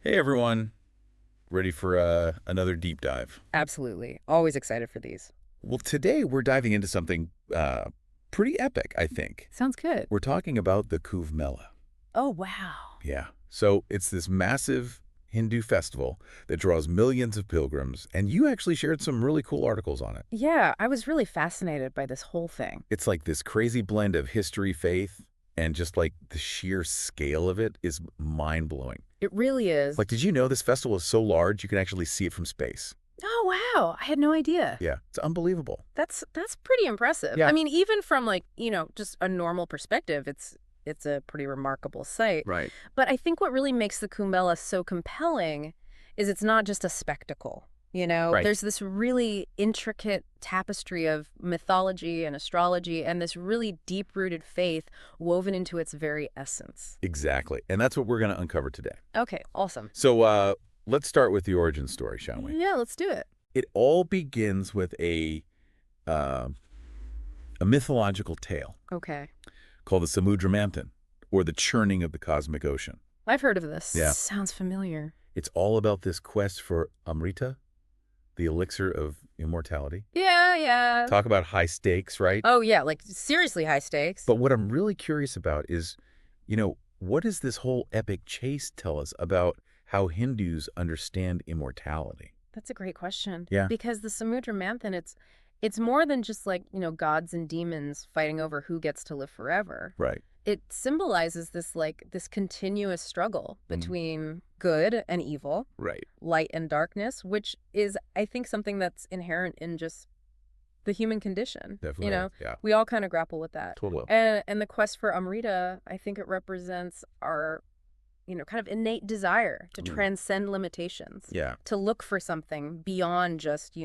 Hey everyone, ready for another deep dive? Absolutely. Always excited for these. Well, today we're diving into something pretty epic, I think. Sounds good. We're talking about the Kumbh Mela. Oh, wow. Yeah. So it's this massive Hindu festival that draws millions of pilgrims, and you actually shared some really cool articles on it. Yeah, I was really fascinated by this whole thing. It's like this crazy blend of history, faith, and just like the sheer scale of it is mind-blowing. It really is. Like, did you know this festival is so large you can actually see it from space? Oh, wow. I had no idea. Yeah, it's unbelievable. That's pretty impressive. Yeah. I mean, even from just a normal perspective, it's a pretty remarkable sight. Right. But I think what really makes the Kumbh Mela so compelling is it's not just a spectacle. Right. There's this really intricate tapestry of mythology and astrology and this really deep-rooted faith woven into its very essence. Exactly. And that's what we're going to uncover today. Okay, awesome. So let's start with the origin story, shall we? Yeah, let's do it. It all begins with uh, a mythological tale Okay. called the Samudra Manthan, or the churning of the cosmic ocean. I've heard of this. Yeah. Sounds familiar. It's all about this quest for Amrita, the elixir of immortality. Yeah, yeah. Talk about high stakes, right? Oh, yeah, like seriously high stakes. But what I'm really curious about is, what does this whole epic chase tell us about how Hindus understand immortality? That's a great question. Yeah. Because the Samudra Manthan, it's more than just like, gods and demons fighting over who gets to live forever. Right. It symbolizes this continuous struggle between good and evil, Right. light and darkness, which is, I think, something that's inherent in just the human condition. Definitely. Yeah. We all kind of grapple with that. Totally. And the quest for Amrita, I think it represents our, kind of innate desire to transcend limitations. Yeah. To look for something beyond just,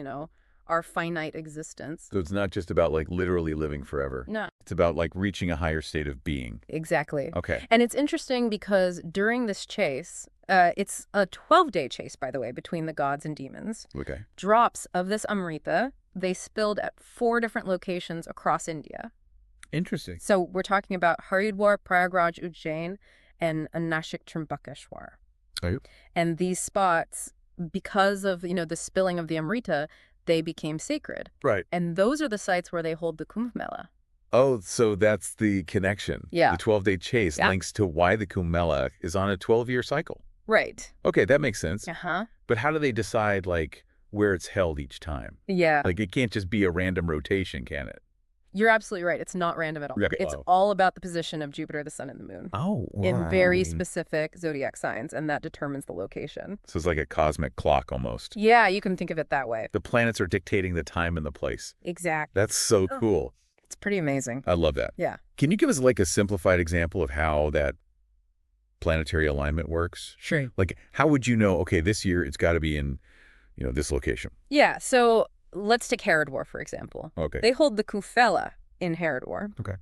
our finite existence. So it's not just about like literally living forever. No. It's about like reaching a higher state of being. Exactly. Okay. And it's interesting because during this chase, it's a 12-day chase, by the way, between the gods and demons. Okay. Drops of this Amrita, they spilled at 4 different locations across India. Interesting. So we're talking about Haridwar, Prayagraj, Ujjain, and Nashik Trimbakeshwar. Oh, yeah. And these spots, because of, the spilling of the Amrita, they became sacred. Right. And those are the sites where they hold the Kumbh Mela. Oh, so that's the connection. Yeah. The 12-day chase Yeah. links to why the Kumbh Mela is on a 12-year cycle. Right. Okay, that makes sense. Uh-huh. But how do they decide like where it's held each time? Yeah. Like it can't just be a random rotation, can it? You're absolutely right. It's not random at all. Okay. It's Oh. all about the position of Jupiter, the Sun, and the Moon Oh, in very specific zodiac signs, and that determines the location. So it's like a cosmic clock almost. Yeah, you can think of it that way. The planets are dictating the time and the place. Exactly. That's so cool. It's pretty amazing. I love that. Yeah. Can you give us like a simplified example of how that planetary alignment works? Sure. Like how would you know, okay, this year it's got to be in, this location? Yeah, so let's take Haridwar, for example. Okay. They hold the Kumbh Mela in Haridwar. Okay.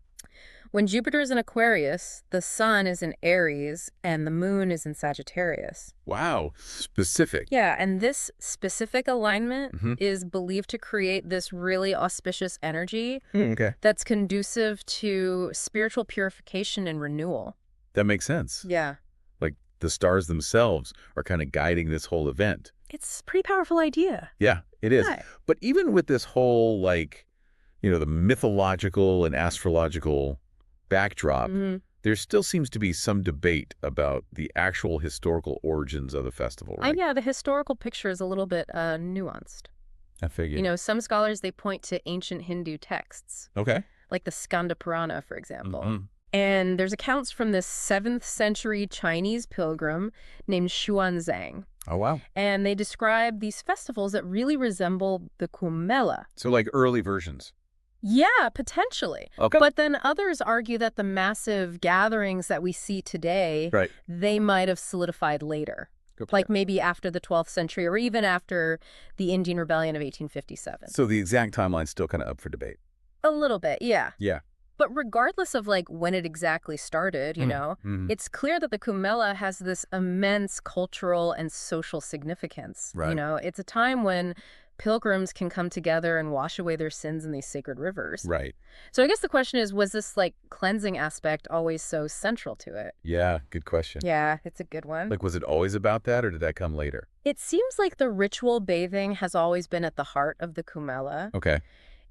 When Jupiter is in Aquarius, the Sun is in Aries, and the Moon is in Sagittarius. Wow. Specific. Yeah, and this specific alignment Mhm. is believed to create this really auspicious energy Okay. that's conducive to spiritual purification and renewal. That makes sense. Yeah. Like the stars themselves are kind of guiding this whole event. It's a pretty powerful idea. Yeah, it is. Right. But even with this whole like, the mythological and astrological backdrop, Mhm. there still seems to be some debate about the actual historical origins of the festival, right? Yeah, the historical picture is a little bit nuanced. I figured. Some scholars, they point to ancient Hindu texts, Okay. like the Skanda Purana, for example. Mhm. And there's accounts from this 7th century Chinese pilgrim named Xuanzang. Oh, wow. And they describe these festivals that really resemble the Kumbh Mela. So like early versions. Yeah, potentially. Okay. But then others argue that the massive gatherings that we see today, Right. they might have solidified later. Good Like point. maybe after the 12th century or even after the Indian Rebellion of 1857. So the exact timeline's still kind of up for debate. A little bit, yeah. Yeah. But regardless of like when it exactly started, Mhm. it's clear that the Kumbh Mela has this immense cultural and social significance. Right. It's a time when pilgrims can come together and wash away their sins in these sacred rivers. Right. So I guess the question is, was this like cleansing aspect always so central to it? Yeah, good question. Yeah, it's a good one. Like, was it always about that, or did that come later? It seems like the ritual bathing has always been at the heart of the Kumbh Mela. Okay.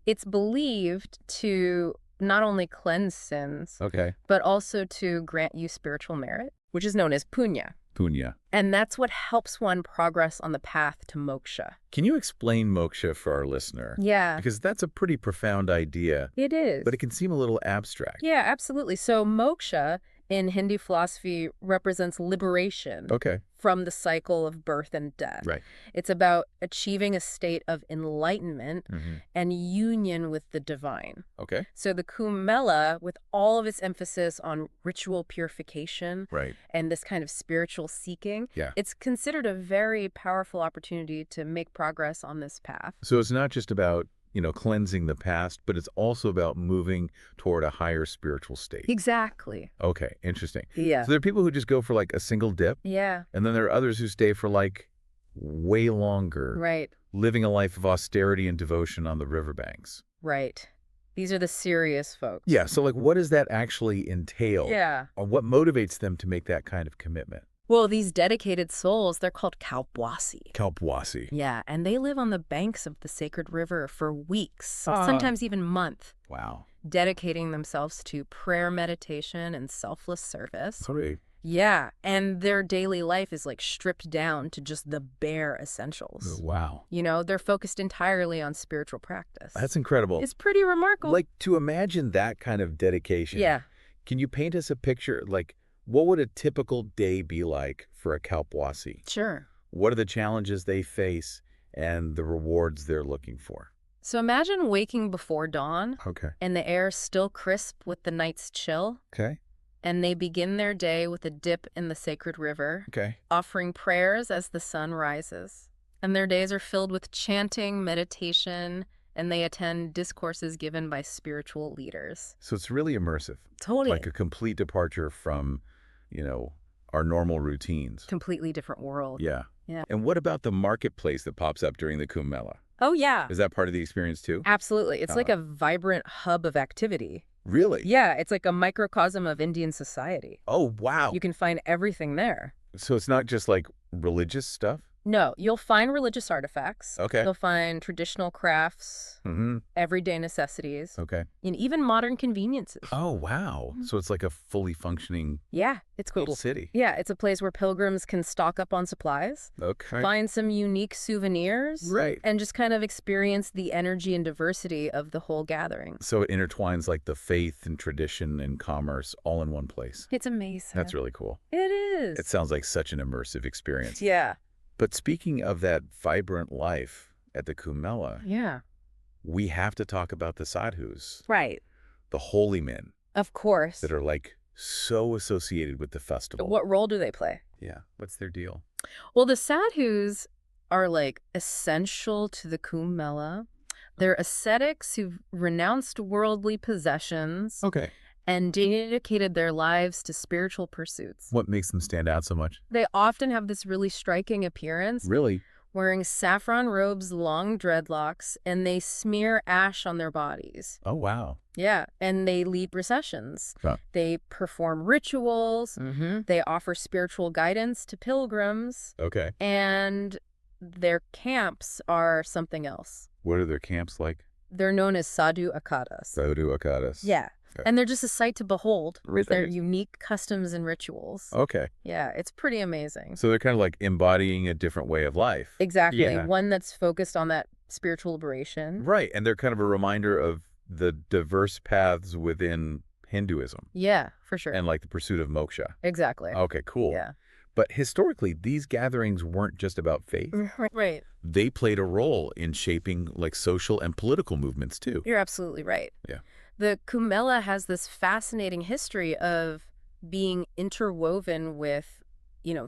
It's believed to not only cleanse sins, Okay. but also to grant you spiritual merit, which is known as punya. Punya. And that's what helps one progress on the path to moksha. Can you explain moksha for our listener? Yeah, Because that's a pretty profound idea, it is. but it can seem a little abstract. Yeah, absolutely. So moksha in Hindu philosophy represents liberation Okay. from the cycle of birth and death. Right. It's about achieving a state of enlightenment Mm-hmm. and union with the divine. Okay. So the Kumbh Mela, with all of its emphasis on ritual purification Right. and this kind of spiritual seeking, Yeah. it's considered a very powerful opportunity to make progress on this path. So it's not just about, cleansing the past, but it's also about moving toward a higher spiritual state. Exactly. Okay, interesting. Yeah. So there are people who just go for like a single dip, Yeah. and then there are others who stay for like way longer, Right. living a life of austerity and devotion on the riverbanks. Right. These are the serious folks. Yeah, so like what does that actually entail? Yeah. Or what motivates them to make that kind of commitment? Well, these dedicated souls, they're called kalpwasi. Kalpwasi. Yeah, and they live on the banks of the sacred river for weeks, Ah. sometimes even months, Wow. dedicating themselves to prayer, meditation, and selfless service. Sorry. Yeah, and their daily life is like stripped down to just the bare essentials. Wow. They're focused entirely on spiritual practice. That's incredible. It's pretty remarkable. Like, to imagine that kind of dedication. Yeah. Can you paint us a picture? Like, what would a typical day be like for a Kalpwasi? Sure. What are the challenges they face and the rewards they're looking for? So imagine waking before dawn Okay. and the air still crisp with the night's chill, Okay. and they begin their day with a dip in the sacred river, Okay. offering prayers as the sun rises. And their days are filled with chanting, meditation, and they attend discourses given by spiritual leaders. So it's really immersive. Totally. Like a complete departure from, our normal routines. Completely different world. Yeah. Yeah. And what about the marketplace that pops up during the Kumbh Mela? Oh, yeah. Is that part of the experience too? Absolutely. It's like Uh-huh. a vibrant hub of activity. Really? Yeah, it's like a microcosm of Indian society. Oh, wow. You can find everything there. So it's not just like religious stuff? No, you'll find religious artifacts. Okay. You'll find traditional crafts, Mm-hmm. everyday necessities, Okay. and even modern conveniences. Oh, wow. So it's like a fully functioning Yeah, it's little cool. city. Yeah, it's a place where pilgrims can stock up on supplies, Okay. find some unique souvenirs, Right. and just kind of experience the energy and diversity of the whole gathering. So it intertwines like the faith and tradition and commerce all in one place. It's amazing. That's really cool. It is. It sounds like such an immersive experience. Yeah. But speaking of that vibrant life at the Kumbh Mela, Yeah. we have to talk about the sadhus, Right. the holy men Of course. that are like so associated with the festival. What role do they play? Yeah. What's their deal? Well, the sadhus are like essential to the Kumbh Mela. They're ascetics who've renounced worldly possessions Okay. and dedicated their lives to spiritual pursuits. What makes them stand out so much? They often have this really striking appearance, Really? wearing saffron robes, long dreadlocks, and they smear ash on their bodies. Oh, wow. Yeah, and they lead processions. Huh. They perform rituals. They offer spiritual guidance to pilgrims, Okay. and their camps are something else. What are their camps like? They're known as sadhu akadas. Sadhu akadas. Yeah. Okay. And they're just a sight to behold with their Really? unique customs and rituals. Okay. Yeah, it's pretty amazing. So they're kind of like embodying a different way of life. Exactly. Yeah. One that's focused on that spiritual liberation. Right. And they're kind of a reminder of the diverse paths within Hinduism Yeah, for sure. and like the pursuit of moksha. Exactly. Okay, cool. Yeah. But historically, these gatherings weren't just about faith. Right. They played a role in shaping like social and political movements too. You're absolutely right. Yeah. The Kumbh Mela has this fascinating history of being interwoven with,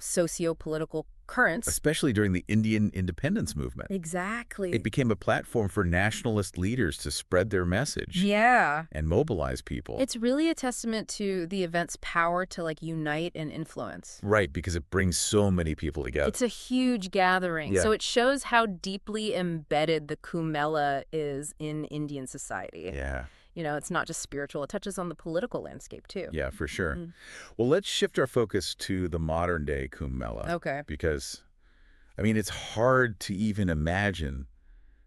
socio-political currents. especially during the Indian independence movement. Exactly. It became a platform for nationalist leaders to spread their message Yeah. and mobilize people. It's really a testament to the event's power to unite and influence. Right, because it brings so many people together. It's a huge gathering. Yeah. So it shows how deeply embedded the Kumbh Mela is in Indian society. Yeah. It's not just spiritual. It touches on the political landscape, too. Yeah, for sure. Mhm. Well, let's shift our focus to the modern day Kumbh Mela. Okay. Because, it's hard to even imagine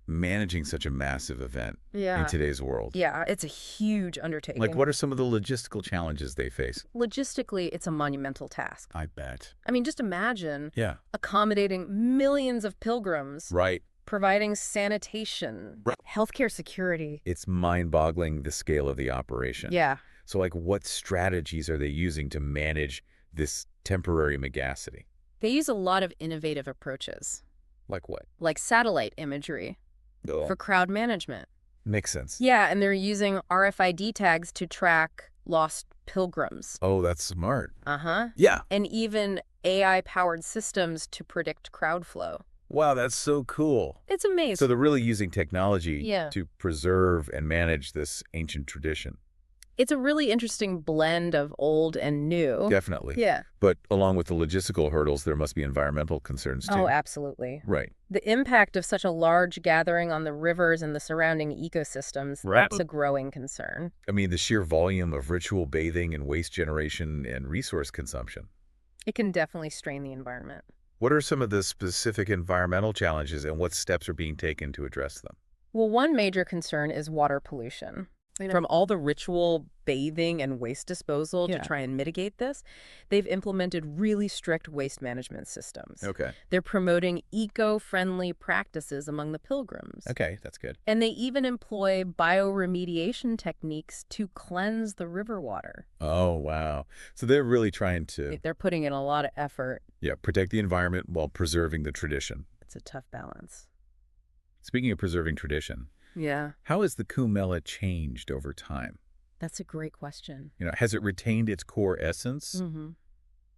managing such a massive event in today's world. Yeah, it's a huge undertaking. Like, what are some of the logistical challenges they face? Logistically, it's a monumental task. I bet. Just imagine Yeah. accommodating millions of pilgrims, Right. providing sanitation, Right. healthcare security. It's mind-boggling the scale of the operation. Yeah. So, what strategies are they using to manage this temporary megacity? They use a lot of innovative approaches, Like what? like satellite imagery for crowd management. Makes sense. Yeah, and they're using RFID tags to track lost pilgrims. Oh, that's smart. Uh-huh. Yeah. And even AI-powered systems to predict crowd flow. Wow, that's so cool. It's amazing. So they're really using technology Yeah. to preserve and manage this ancient tradition. It's a really interesting blend of old and new. Definitely. Yeah. But along with the logistical hurdles, there must be environmental concerns too. Oh, absolutely. Right. The impact of such a large gathering on the rivers and the surrounding ecosystems, Right. that's a growing concern. The sheer volume of ritual bathing and waste generation and resource consumption. It can definitely strain the environment. What are some of the specific environmental challenges and what steps are being taken to address them? Well, one major concern is water pollution. From all the ritual bathing and waste disposal to try and mitigate this, they've implemented really strict waste management systems. Okay. They're promoting eco-friendly practices among the pilgrims. Okay, that's good. And they even employ bioremediation techniques to cleanse the river water. Oh, wow. So they're really trying to, They're putting in a lot of effort. protect the environment while preserving the tradition. It's a tough balance. Speaking of preserving tradition, Yeah, how has the Kumbh Mela changed over time? that's a great question. Has it retained its core essence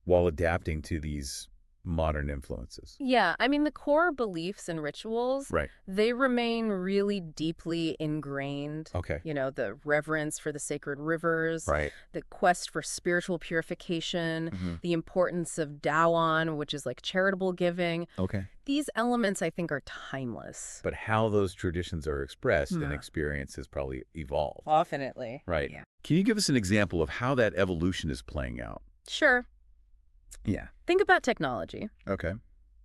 while adapting to these modern influences? Yeah, the core beliefs and rituals, Right. they remain really deeply ingrained. Okay. The reverence for the sacred rivers, Right. the quest for spiritual purification, Mhm. the importance of Dawan, which is like charitable giving. Okay. These elements, I think, are timeless. But how those traditions are expressed and Yeah. experienced has probably evolved. Definitely. Right. Yeah. Can you give us an example of how that evolution is playing out? Sure. Yeah. Think about technology. Okay.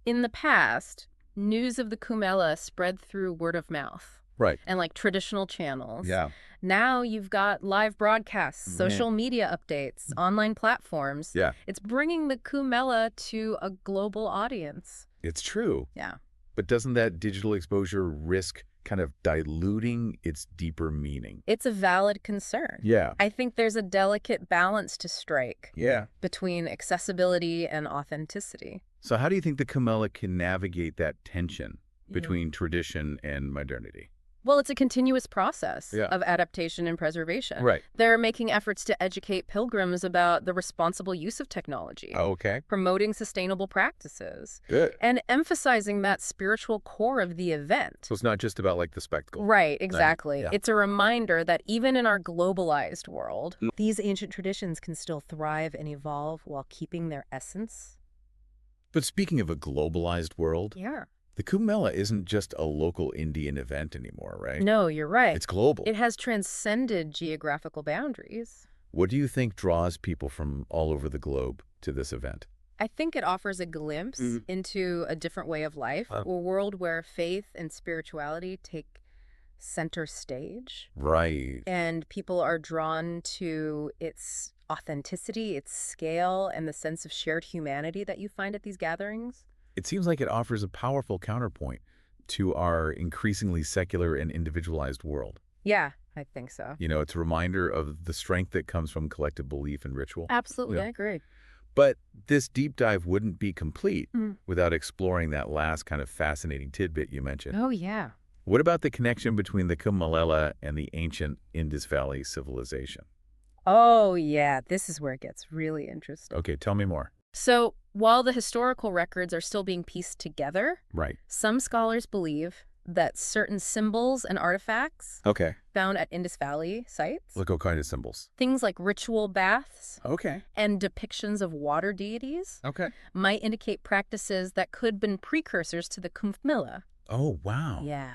In the past, news of the Kumbh Mela spread through word of mouth Right. and traditional channels. Yeah. Now you've got live broadcasts, Man. social media updates, online platforms. Yeah. It's bringing the Kumbh Mela to a global audience. It's true. Yeah. But doesn't that digital exposure risk kind of diluting its deeper meaning? It's a valid concern. Yeah. I think there's a delicate balance to strike Yeah. between accessibility and authenticity. So how do you think the Kumbh Mela can navigate that tension Yeah. between tradition and modernity? Well, it's a continuous process Yeah. of adaptation and preservation. Right. They're making efforts to educate pilgrims about the responsible use of technology, Okay. promoting sustainable practices, Good. and emphasizing that spiritual core of the event. So it's not just about the spectacle. Right, exactly. Yeah. It's a reminder that even in our globalized world, these ancient traditions can still thrive and evolve while keeping their essence. But speaking of a globalized world, Yeah. the Kumbh Mela isn't just a local Indian event anymore, right? No, you're right. It's global. It has transcended geographical boundaries. What do you think draws people from all over the globe to this event? I think it offers a glimpse into a different way of life, a world where faith and spirituality take center stage. Right. And people are drawn to its authenticity, its scale, and the sense of shared humanity that you find at these gatherings. It seems like it offers a powerful counterpoint to our increasingly secular and individualized world. Yeah, I think so. It's a reminder of the strength that comes from collective belief and ritual. Absolutely, Yeah. I agree. But this deep dive wouldn't be complete without exploring that last kind of fascinating tidbit you mentioned. Oh, yeah. What about the connection between the Kumbh Mela and the ancient Indus Valley civilization? Oh, yeah. This is where it gets really interesting. Okay, tell me more. So while the historical records are still being pieced together, Right. some scholars believe that certain symbols and artifacts Okay. found at Indus Valley sites, Like what kind of symbols? things like ritual baths Okay. and depictions of water deities, Okay. might indicate practices that could have been precursors to the Kumbh Mela. Oh, wow. Yeah.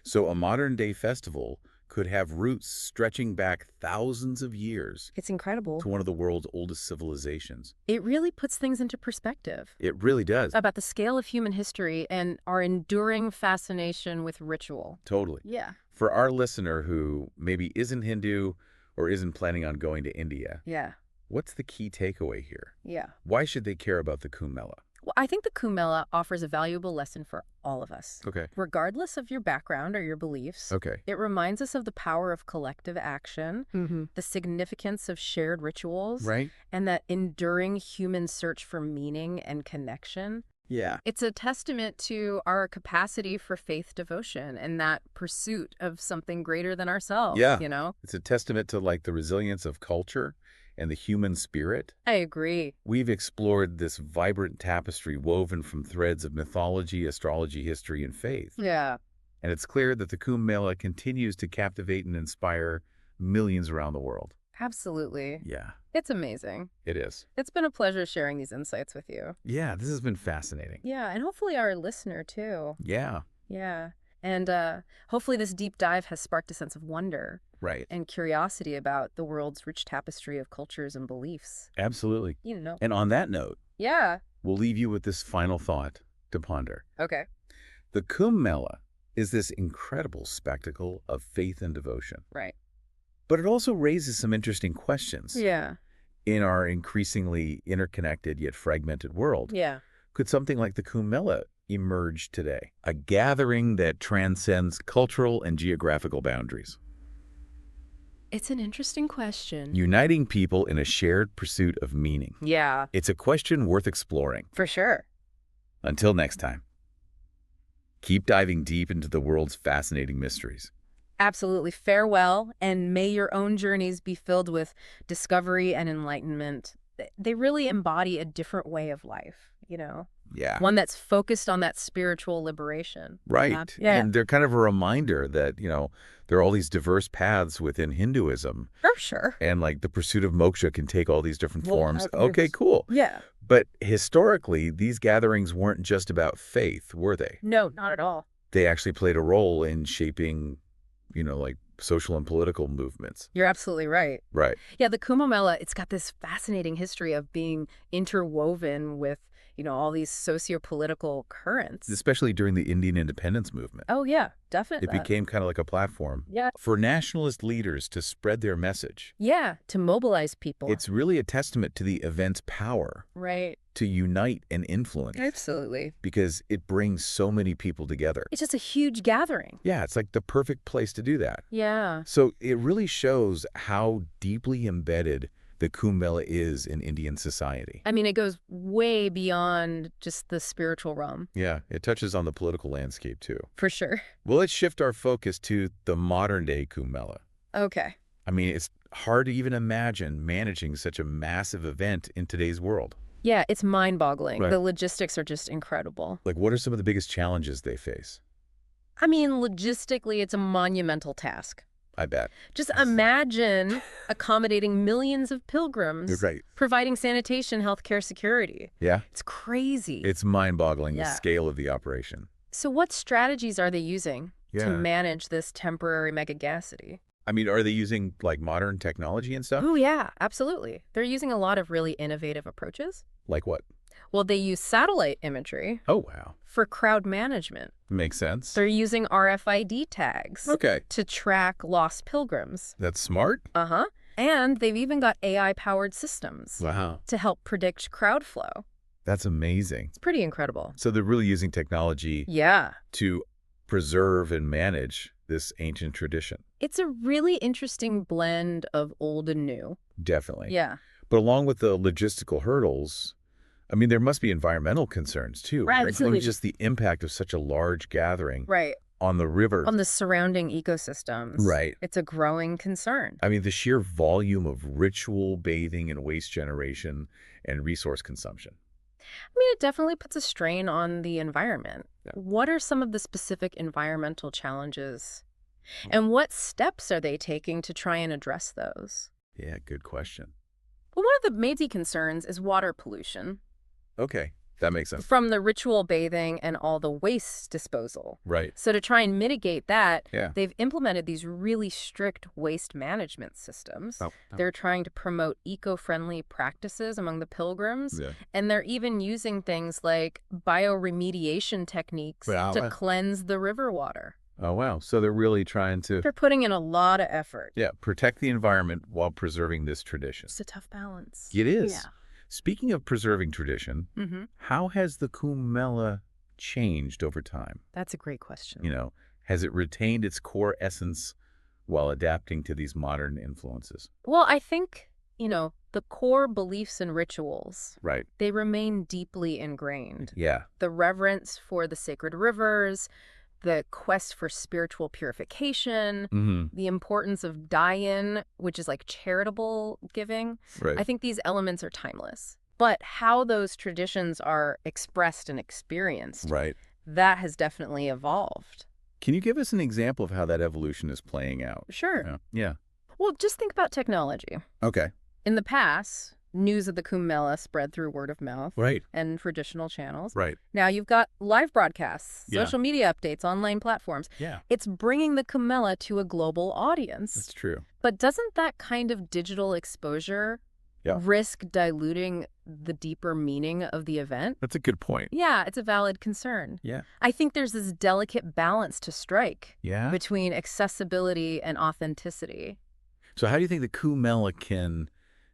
So a modern-day festival could have roots stretching back thousands of years It's incredible. to one of the world's oldest civilizations. It really puts things into perspective It really does. about the scale of human history and our enduring fascination with ritual. Totally. Yeah. For our listener who maybe isn't Hindu or isn't planning on going to India, Yeah. what's the key takeaway here? Yeah. Why should they care about the Kumbh Mela? Well, I think the Kumbh Mela offers a valuable lesson for all of us. Okay. Regardless of your background or your beliefs, Okay. it reminds us of the power of collective action, the significance of shared rituals, Right? and that enduring human search for meaning and connection. Yeah. It's a testament to our capacity for faith devotion and that pursuit of something greater than ourselves, Yeah. you know? It's a testament to like the resilience of culture and the human spirit. I agree. We've explored this vibrant tapestry woven from threads of mythology, astrology, history, and faith. Yeah. And it's clear that the Kumbh Mela continues to captivate and inspire millions around the world. Absolutely. Yeah, It's amazing. it is. It's been a pleasure sharing these insights with you. Yeah, this has been fascinating. Yeah, and hopefully our listener too. Yeah, Yeah. And hopefully this deep dive has sparked a sense of wonder right. and curiosity about the world's rich tapestry of cultures and beliefs. Absolutely. You know. And on that note, Yeah. we'll leave you with this final thought to ponder. Okay. The Kumbh Mela is this incredible spectacle of faith and devotion. Right. But it also raises some interesting questions. Yeah. In our increasingly interconnected yet fragmented world, Yeah. could something like the Kumbh Mela emerge today? A gathering that transcends cultural and geographical boundaries, It's an interesting question. uniting people in a shared pursuit of meaning. Yeah, It's a question worth exploring. for sure. Until next time, keep diving deep into the world's fascinating mysteries. Absolutely. Farewell, and may your own journeys be filled with discovery and enlightenment. They really embody a different way of life, you know? Yeah. One that's focused on that spiritual liberation. Right. Yeah. And they're kind of a reminder that, there are all these diverse paths within Hinduism. For sure. And like the pursuit of moksha can take all these different Well, forms. Okay, cool. Yeah. But historically, these gatherings weren't just about faith, were they? No, not at all. They actually played a role in shaping, like social and political movements. You're absolutely right. Right. Yeah, the Kumbh Mela, it's got this fascinating history of being interwoven with, all these socio-political currents. Especially during the Indian independence movement. Oh, yeah, definitely. It became kind of like a platform Yeah. for nationalist leaders to spread their message. Yeah, to mobilize people. It's really a testament to the event's power right. to unite and influence Absolutely. because it brings so many people together. It's just a huge gathering. Yeah, it's like the perfect place to do that. Yeah. So it really shows how deeply embedded the Kumbh Mela is in Indian society. I mean, it goes way beyond just the spiritual realm. Yeah, it touches on the political landscape too. For sure. Well, let's shift our focus to the modern day Kumbh Mela. Okay. I mean, it's hard to even imagine managing such a massive event in today's world. Yeah, it's mind-boggling. Right. The logistics are just incredible. Like, what are some of the biggest challenges they face? I mean, logistically, it's a monumental task. I bet. Just imagine accommodating millions of pilgrims, Right. providing sanitation, healthcare, security. Yeah? It's crazy. It's mind-boggling, the Yeah. scale of the operation. So what strategies are they using to Yeah. manage this temporary megagacity? I mean, are they using, like, modern technology and stuff? Oh, yeah, absolutely. They're using a lot of really innovative approaches. Like what? Well, they use satellite imagery Oh, wow. for crowd management. Makes sense. They're using RFID tags Okay. to track lost pilgrims. That's smart. Uh-huh. And they've even got AI-powered systems Wow. to help predict crowd flow. That's amazing. It's pretty incredible. So they're really using technology Yeah. to preserve and manage this ancient tradition. It's a really interesting blend of old and new. Definitely. Yeah. But along with the logistical hurdles, I mean, there must be environmental concerns too. Right, Like, absolutely. just the impact of such a large gathering Right. on the river. On the surrounding ecosystems. Right. It's a growing concern. I mean, the sheer volume of ritual bathing and waste generation and resource consumption. I mean, it definitely puts a strain on the environment. Yeah. What are some of the specific environmental challenges? And what steps are they taking to try and address those? Yeah, good question. Well, one of the major concerns is water pollution. Okay, that makes sense. From the ritual bathing and all the waste disposal. Right. So to try and mitigate that, Yeah. they've implemented these really strict waste management systems. They're trying to promote eco-friendly practices among the pilgrims. Yeah. And they're even using things like bioremediation techniques to cleanse the river water. Oh, wow. So they're really trying to, They're putting in a lot of effort. yeah, protect the environment while preserving this tradition. It's a tough balance. It is. Yeah. Speaking of preserving tradition, Mm-hmm. how has the Kumbh Mela changed over time? That's a great question. You know, has it retained its core essence while adapting to these modern influences? Well, I think, the core beliefs and rituals, Right. they remain deeply ingrained. Yeah. The reverence for the sacred rivers, the quest for spiritual purification, Mm-hmm. the importance of dayin, which is like charitable giving. Right. I think these elements are timeless. But how those traditions are expressed and experienced, Right. that has definitely evolved. Can you give us an example of how that evolution is playing out? Sure. Yeah. Well, just think about technology. Okay. In the past, news of the Kumbh Mela spread through word of mouth Right. and traditional channels. Right. Now you've got live broadcasts, Yeah. social media updates, online platforms. Yeah. It's bringing the Kumbh Mela to a global audience. That's true. But doesn't that kind of digital exposure risk diluting the deeper meaning of the event? That's a good point. Yeah, it's a valid concern. Yeah. I think there's this delicate balance to strike Yeah. between accessibility and authenticity. So how do you think the Kumbh Mela can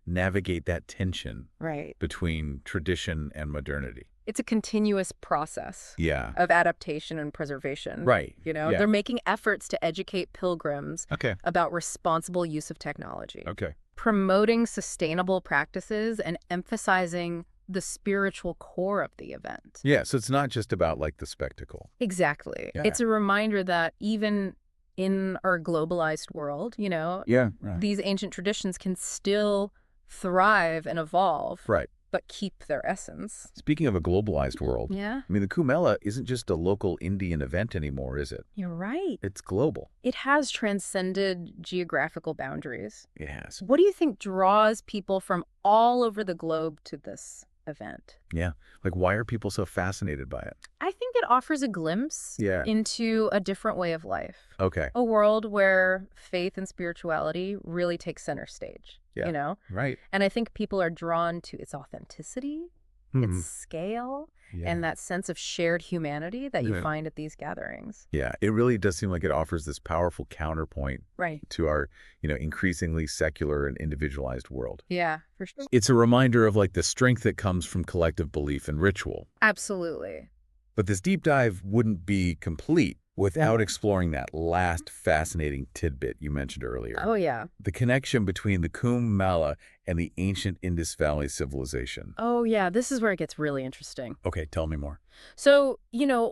navigate that tension Right. between tradition and modernity? It's a continuous process Yeah. of adaptation and preservation. Right. Yeah. They're making efforts to educate pilgrims Okay. about responsible use of technology, Okay. promoting sustainable practices and emphasizing the spiritual core of the event. Yeah. So it's not just about like the spectacle. Exactly. Yeah. It's a reminder that even in our globalized world, Yeah. Right. these ancient traditions can still thrive and evolve, Right. but keep their essence. Speaking of a globalized world, Yeah, I mean, the Kumbh Mela isn't just a local Indian event anymore, is it? you're right. It's global. It has transcended geographical boundaries. It has. What do you think draws people from all over the globe to this event? Yeah. Like, why are people so fascinated by it? I think it offers a glimpse Yeah. into a different way of life. Okay. A world where faith and spirituality really take center stage, Yeah. Right. And I think people are drawn to its authenticity, its scale, Yeah. and that sense of shared humanity that you Yeah. find at these gatherings. Yeah. It really does seem like it offers this powerful counterpoint Right. to our, increasingly secular and individualized world. Yeah, for sure. It's a reminder of like the strength that comes from collective belief and ritual. Absolutely. But this deep dive wouldn't be complete without exploring that last fascinating tidbit you mentioned earlier. Oh, yeah. The connection between the Kumbh Mela and the ancient Indus Valley civilization. Oh, yeah. This is where it gets really interesting. Okay, tell me more. So,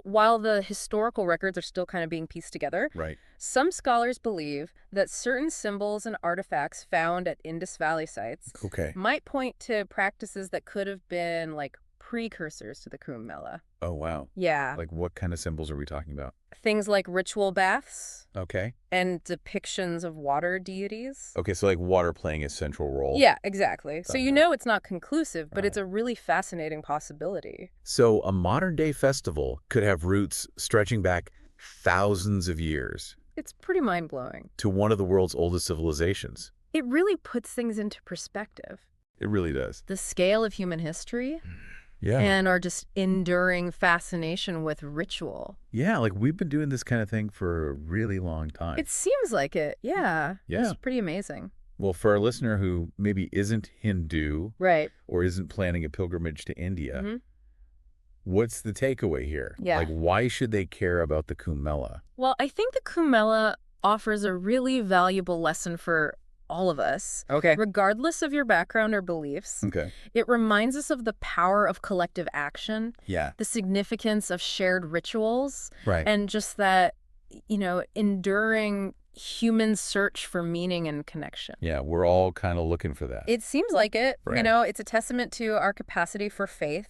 while the historical records are still kind of being pieced together, Right. some scholars believe that certain symbols and artifacts found at Indus Valley sites Okay. might point to practices that could have been like precursors to the Kumbh Mela. Oh, wow. Yeah. Like what kind of symbols are we talking about? Things like ritual baths Okay. and depictions of water deities. Okay, so like water playing a central role. Yeah, exactly. So Okay. it's not conclusive, but it's Right. a really fascinating possibility. So a modern day festival could have roots stretching back thousands of years It's pretty mind-blowing. to one of the world's oldest civilizations. It really puts things into perspective. It really does. The scale of human history Yeah. and our just enduring fascination with ritual. Yeah, like we've been doing this kind of thing for a really long time. It seems like it. Yeah. Yeah. It's pretty amazing. Well, for our listener who maybe isn't Hindu Right. or isn't planning a pilgrimage to India, Mhm. what's the takeaway here? Yeah. Like, why should they care about the Kumbh Mela? Well, I think the Kumbh Mela offers a really valuable lesson for all of us. Okay. Regardless of your background or beliefs, Okay. it reminds us of the power of collective action, Yeah. the significance of shared rituals, Right. and just that, enduring human search for meaning and connection. Yeah, we're all kind of looking for that. It seems like it. Right. It's a testament to our capacity for faith,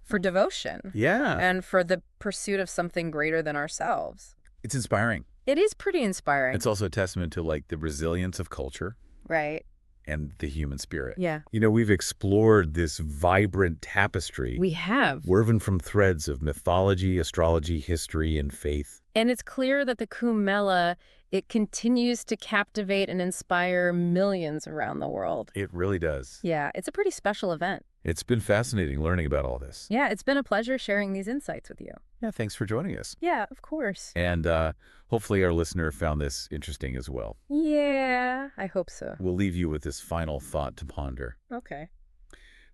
for devotion, Yeah. and for the pursuit of something greater than ourselves. It's inspiring. It is pretty inspiring. It's also a testament to, like, the resilience of culture Right. and the human spirit. Yeah. We've explored this vibrant tapestry We have. woven from threads of mythology, astrology, history, and faith. And it's clear that the Kumbh Mela, it continues to captivate and inspire millions around the world. It really does. Yeah, it's a pretty special event. It's been fascinating learning about all this. Yeah, it's been a pleasure sharing these insights with you. Yeah, thanks for joining us. Yeah, of course. And hopefully our listener found this interesting as well. Yeah, I hope so. We'll leave you with this final thought to ponder. Okay.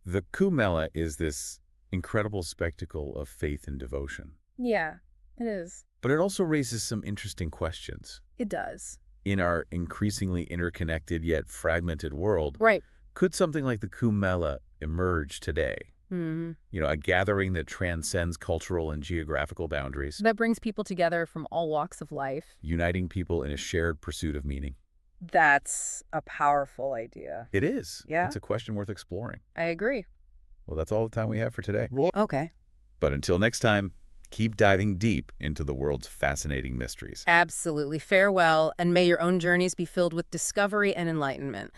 The Kumbh Mela is this incredible spectacle of faith and devotion. Yeah, it is. But it also raises some interesting questions. It does. In our increasingly interconnected yet fragmented world, Right. could something like the Kumbh Mela emerge today? Mm-hmm. A gathering that transcends cultural and geographical boundaries, That brings people together from all walks of life. uniting people in a shared pursuit of meaning. That's a powerful idea. It is. Yeah. It's a question worth exploring. I agree. Well, that's all the time we have for today. Okay. But until next time, keep diving deep into the world's fascinating mysteries. Absolutely. Farewell, and may your own journeys be filled with discovery and enlightenment.